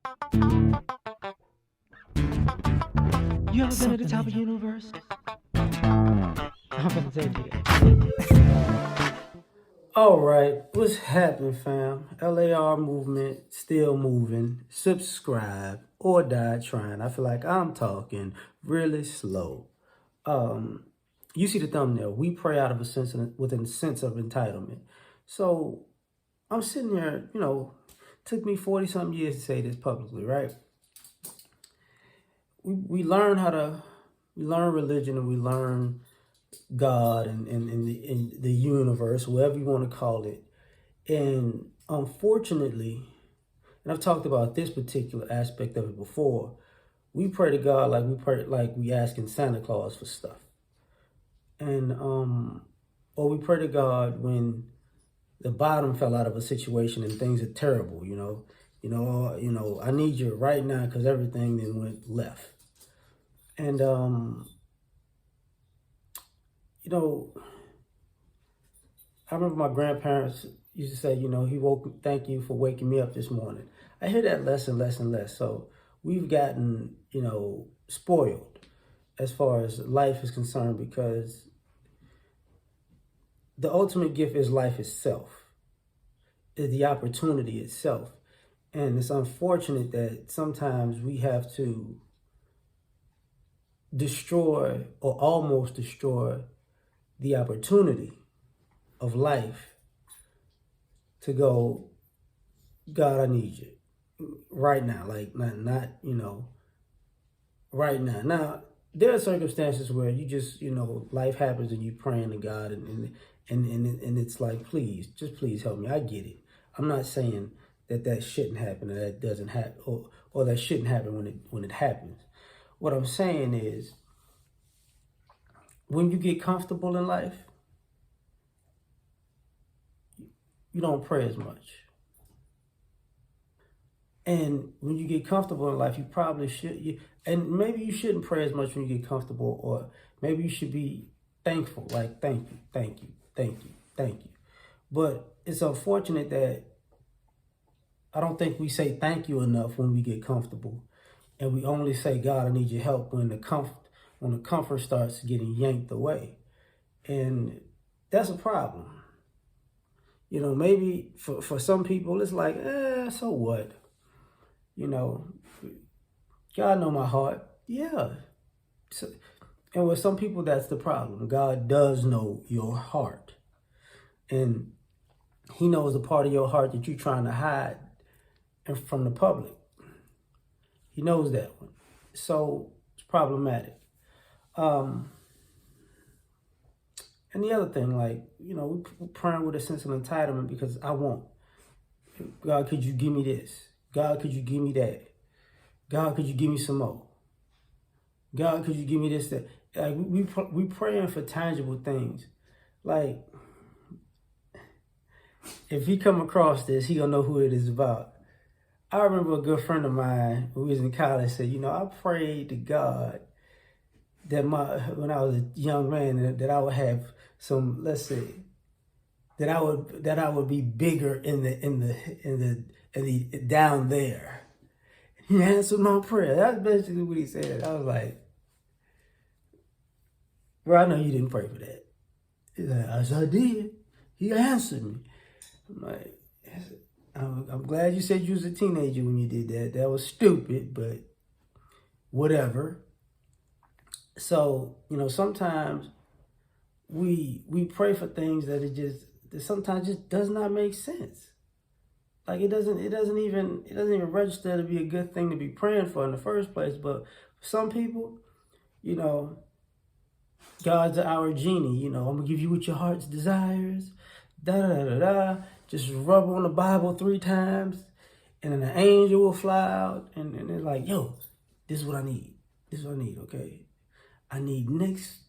You ever been at the top of the universe? I'm gonna take you. All right, what's happening, fam? L.A.R. movement still moving. Subscribe or die trying. I feel like I'm talking really slow. Um, you see the thumbnail. We pray out of a sense within a sense of entitlement. So I'm sitting there. Took me 40 something years to say this publicly, right? We learn we learn religion and we learn God and the universe, whatever you want to call it. And unfortunately, and I've talked about this particular aspect of it before, we pray to God like we asking Santa Claus for stuff. And or we pray to God when the bottom fell out of a situation and things are terrible, I need you right now because everything then went left. And I remember my grandparents used to say, thank you for waking me up this morning. I hear that less and less and less. So we've gotten, spoiled as far as life is concerned because the ultimate gift is life itself, is the opportunity itself. And it's unfortunate that sometimes we have to destroy or almost destroy the opportunity of life to go, God, I need you right now. Like not right now. Now there are circumstances where you just, life happens and you praying to God and it's like, just please help me. I get it. I'm not saying that shouldn't happen or that doesn't happen or that shouldn't happen when it happens. What I'm saying is when you get comfortable in life, you don't pray as much. And when you get comfortable in life, you probably should. And maybe you shouldn't pray as much when you get comfortable, or maybe you should be thankful, like thank you, thank you, thank you, thank you. But it's unfortunate that I don't think we say thank you enough when we get comfortable, and we only say, God, I need your help when the comfort starts getting yanked away, and that's a problem. Maybe for some people it's like, so what? God know my heart. Yeah. So, and with some people, that's the problem. God does know your heart. And he knows the part of your heart that you're trying to hide from the public. He knows that one. So it's problematic. And the other thing, we're praying with a sense of entitlement because I want. God, could you give me this? God, could you give me that? God, could you give me some more? God, could you give me this, that? Like we praying for tangible things. Like, if he come across this, he gonna know who it is about. I remember a good friend of mine who was in college said, I prayed to God that when I was a young man that I would have some, let's say, that I would be bigger in the down there. He answered my prayer. That's basically what he said. I was like, bro, I know you didn't pray for that. He's like, yes, I did. He answered me. I'm like, I'm glad you said you was a teenager when you did that. That was stupid, but whatever. So, sometimes we pray for things that sometimes just does not make sense. Like it doesn't even register to be a good thing to be praying for in the first place. But for some people, God's our genie. I'm gonna give you what your heart's desires. Da da da da. Just rub on the Bible 3 times, and then an angel will fly out, and they're like, "Yo, this is what I need. This is what I need. Okay, I need this.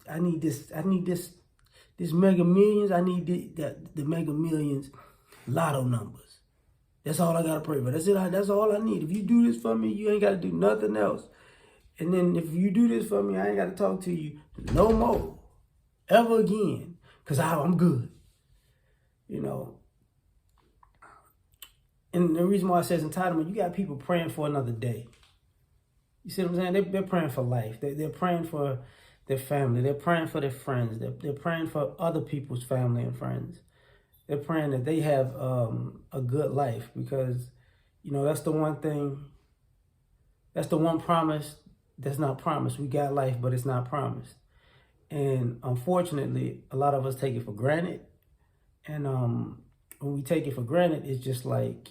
This Mega Millions. I need the Mega Millions lotto numbers. That's all I gotta pray for. That's it. That's all I need. If you do this for me, you ain't gotta do nothing else. And then if you do this for me, I ain't gotta talk to you no more, ever again, because I'm good. And the reason why it says entitlement, you got people praying for another day. You see what I'm saying? They're praying for life. They're praying for their family. They're praying for their friends. They're praying for other people's family and friends. They're praying that they have a good life, because, you know, that's the one thing, that's the one promise that's not promised. We got life, but it's not promised. And unfortunately, a lot of us take it for granted. And when we take it for granted, it's just like,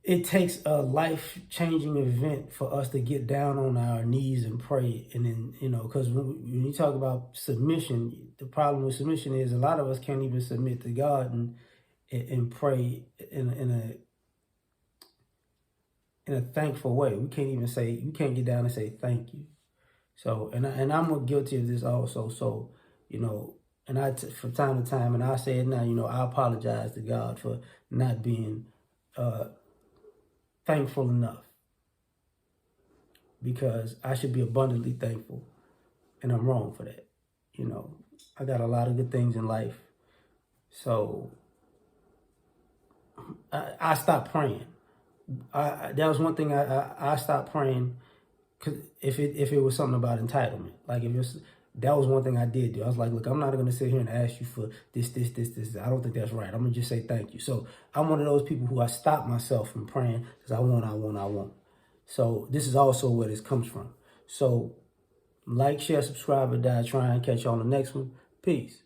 it takes a life-changing event for us to get down on our knees and pray. And then, you know, because when you talk about submission, the problem with submission is a lot of us can't even submit to God and pray in a thankful way. We can't even say, you can't get down and say thank you. So, and I'm guilty of this also. So, you know, and from time to time, and I say it now, you know, I apologize to God for not being thankful enough, because I should be abundantly thankful, and I'm wrong for that. You know, I got a lot of good things in life, so I stopped praying. That was one thing I stopped praying, because if it was something about entitlement, like if it was, that was one thing I did do. I was like, look, I'm not going to sit here and ask you for this. I don't think that's right. I'm going to just say thank you. So I'm one of those people who I stop myself from praying because I want. So this is also where this comes from. So like, share, subscribe, or die trying. Catch you on the next one. Peace.